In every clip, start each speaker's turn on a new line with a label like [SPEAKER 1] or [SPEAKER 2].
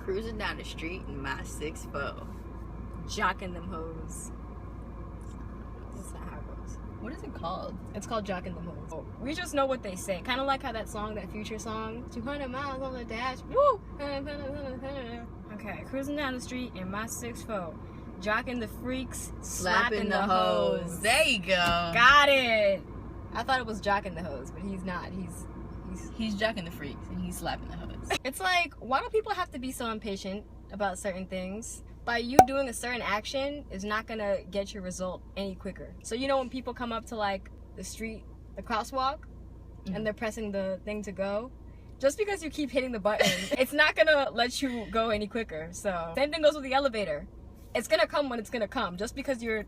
[SPEAKER 1] Cruising down the street in my 6'4".
[SPEAKER 2] Jocking them hoes. That's not how it goes.
[SPEAKER 1] What is it called?
[SPEAKER 2] It's called Jocking them hoes. We just know what they say. Kind of like how that song, that Future song, 200 miles on the dash. Woo! Okay, cruising down the street in my 6'4". Jocking the freaks, slapping the hoes.
[SPEAKER 1] There you go.
[SPEAKER 2] Got it. I thought it was jocking the hoes, but he's not.
[SPEAKER 1] He's jocking the freaks and he's slapping the hoes.
[SPEAKER 2] It's like, why do people have to be so impatient about certain things? By you doing a certain action is not gonna get your result any quicker. So you know when people come up to like the street, the crosswalk, and they're pressing the thing to go, just because you keep hitting the button, it's not gonna let you go any quicker. So same thing goes with the elevator. It's gonna come when it's gonna come. Just because you're,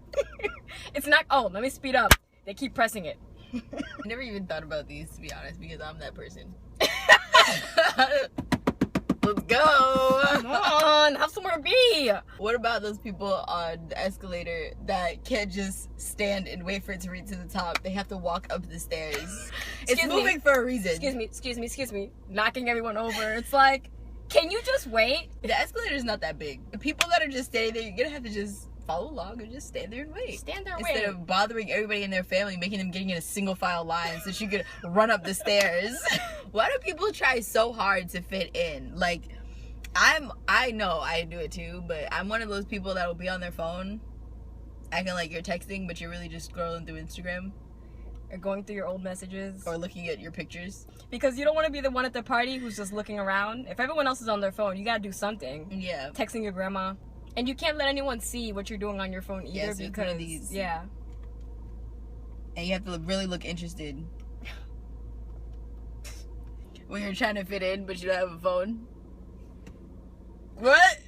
[SPEAKER 2] it's not, oh, let me speed up. They keep pressing it.
[SPEAKER 1] I never even thought about these, to be honest, because I'm that person. Let's go.
[SPEAKER 2] Come on, have somewhere to be.
[SPEAKER 1] What about those people on the escalator that can't just stand and wait for it to reach to the top? They have to walk up the stairs. It's moving for a reason.
[SPEAKER 2] Excuse me. Knocking everyone over. It's like, can you just wait?
[SPEAKER 1] The escalator is not that big. The people that are just standing there, you're gonna have to just follow along and just stand there and wait.
[SPEAKER 2] Stand there and
[SPEAKER 1] wait. Instead of bothering everybody in their family, making them getting in a single file line so she could run up the stairs. Why do people try so hard to fit in? Like, I know I do it too, but I'm one of those people that will be on their phone acting like you're texting, but you're really just scrolling through Instagram.
[SPEAKER 2] Or going through your old messages.
[SPEAKER 1] Or looking at your pictures.
[SPEAKER 2] Because you don't want to be the one at the party who's just looking around. If everyone else is on their phone, you gotta do something.
[SPEAKER 1] Yeah.
[SPEAKER 2] Texting your grandma. And you can't let anyone see what you're doing on your phone either,
[SPEAKER 1] yes,
[SPEAKER 2] because
[SPEAKER 1] of these.
[SPEAKER 2] Yeah.
[SPEAKER 1] And you have to really look interested when you're trying to fit in, but you don't have a phone. What?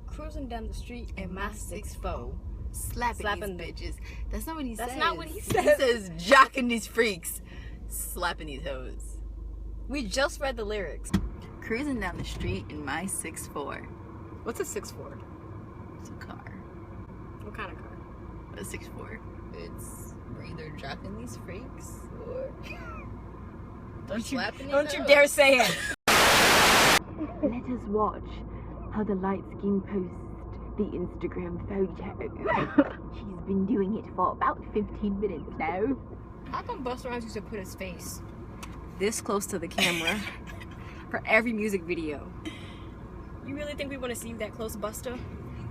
[SPEAKER 2] Cruising down the street in my 6'4".
[SPEAKER 1] Slapping these bitches. That's not what he says.
[SPEAKER 2] That's not what he says.
[SPEAKER 1] He says jocking these freaks, slapping these hoes.
[SPEAKER 2] We just read the lyrics.
[SPEAKER 1] Cruising down the street in my 6'4".
[SPEAKER 2] What's a 6'4"?
[SPEAKER 1] It's a car.
[SPEAKER 2] What kind of car?
[SPEAKER 1] A 6'4". It's we're either jocking these freaks or
[SPEAKER 2] don't you dare say it.
[SPEAKER 3] Let us watch how the light skin posts the Instagram photo. She's been doing it for about 15 minutes now.
[SPEAKER 2] How come Busta Rhymes used to put his face this close to the camera for every music video? You really think we want to see that close, Busta?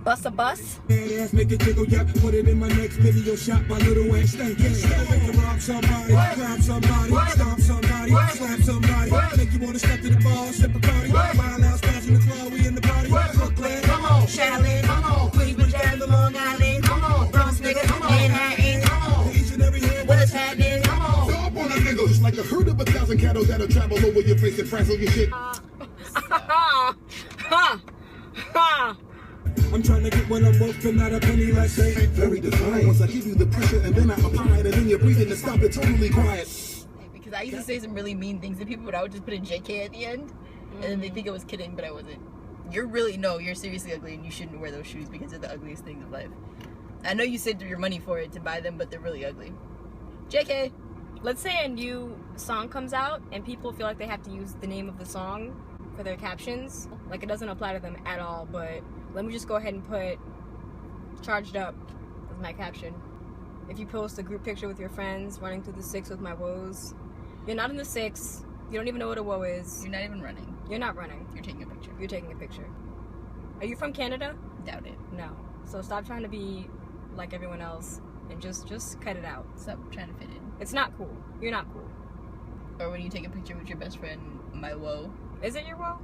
[SPEAKER 2] Busta bus?
[SPEAKER 4] Ass make it jiggle, yeah. Put it in my next video shot. My little ass stank. Make you rob somebody, grab somebody, stomp somebody, slap somebody. Make you wanna step to the bar, sip a party. Wild out, splash in the club, we in the party. Brooklyn, come on, Charlotte, come on, Queensbridge, the Long Island, come on, Bronx, nigga, Manhattan, come on, each and every head, what's happening, come on. So up on a nigga, just like the herd of 1,000 cattle that'll travel over your face and frazzle your shit. I'm trying to get what I'm worth and not a penny less. Say very divine. Once I give you the pressure and then I apply it and then you're breathing to stop it totally quiet.
[SPEAKER 1] Because I used to say some really mean things to people, but I would just put a JK at the end, and then they think I was kidding, but I wasn't. You're seriously ugly, and you shouldn't wear those shoes because they're the ugliest things in life. I know you saved your money for it to buy them, but they're really ugly. JK.
[SPEAKER 2] Let's say a new song comes out and people feel like they have to use the name of the song for their captions. Like, it doesn't apply to them at all, but let me just go ahead and put "charged up" as my caption. If you post a group picture with your friends running through the 6 with my woes, you're not in the 6, you don't even know what a woe is.
[SPEAKER 1] You're not even running.
[SPEAKER 2] You're not running.
[SPEAKER 1] You're taking a picture.
[SPEAKER 2] You're taking a picture. Are you from Canada?
[SPEAKER 1] Doubt it.
[SPEAKER 2] No. So stop trying to be like everyone else and just cut it out.
[SPEAKER 1] Stop trying to fit in.
[SPEAKER 2] It's not cool. You're not cool.
[SPEAKER 1] Or when you take a picture with your best friend, my woe.
[SPEAKER 2] Is it your woe?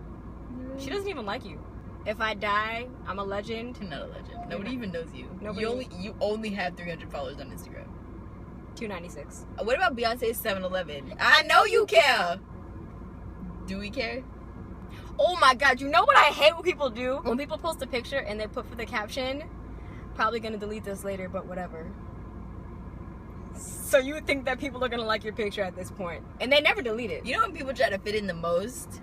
[SPEAKER 2] She doesn't even like you. If I die, I'm a legend.
[SPEAKER 1] I'm not a legend. Nobody even knows you.
[SPEAKER 2] Nobody.
[SPEAKER 1] You only have 300 followers on Instagram.
[SPEAKER 2] 296.
[SPEAKER 1] What about Beyonce's 7-Eleven? I know you care. Do we care?
[SPEAKER 2] Oh my god, you know what I hate when people do? When people post a picture and they put for the caption, probably gonna delete this later, but whatever. So you think that people are gonna like your picture at this point. And they never delete it.
[SPEAKER 1] You know when people try to fit in the most?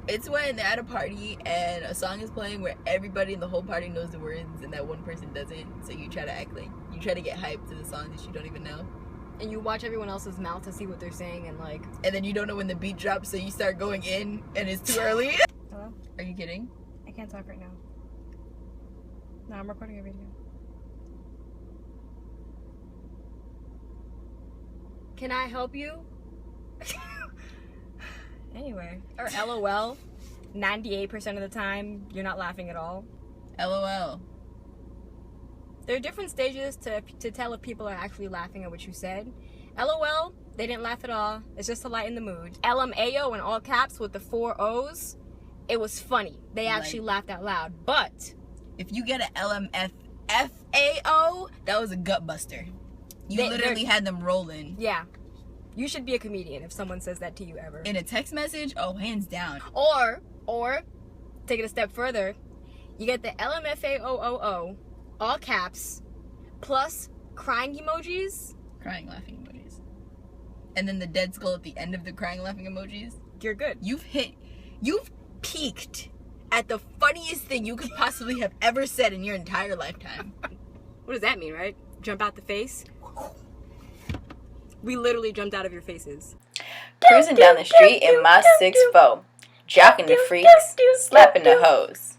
[SPEAKER 1] It's when they're at a party and a song is playing where everybody in the whole party knows the words and that one person doesn't. So you try to act like, you try to get hyped to the song that you don't even know.
[SPEAKER 2] And you watch everyone else's mouth to see what they're saying and like...
[SPEAKER 1] And then you don't know when the beat drops, so you start going in and it's too early.
[SPEAKER 2] Hello?
[SPEAKER 1] Are you kidding?
[SPEAKER 2] I can't talk right now. No, I'm recording a video. Can I help you? Anyway. Or LOL. 98% of the time, you're not laughing at all.
[SPEAKER 1] LOL.
[SPEAKER 2] There are different stages to tell if people are actually laughing at what you said. LOL, they didn't laugh at all. It's just to lighten the mood. LMAO in all caps with the 4 O's, it was funny. They actually laughed out loud. But
[SPEAKER 1] if you get an LMFAO, that was a gut buster. You literally had them rolling.
[SPEAKER 2] Yeah. You should be a comedian if someone says that to you ever.
[SPEAKER 1] In a text message? Oh, hands down.
[SPEAKER 2] Or, take it a step further, you get the LMFAOOO, all caps, plus crying emojis.
[SPEAKER 1] Crying, laughing emojis. And then the dead skull at the end of the crying, laughing emojis.
[SPEAKER 2] You're good.
[SPEAKER 1] You've peaked at the funniest thing you could possibly have ever said in your entire lifetime.
[SPEAKER 2] What does that mean, right? Jump out the face? We literally jumped out of your faces.
[SPEAKER 3] Cruising down the street in my 6'4", jocking the freaks, slapping the hoes.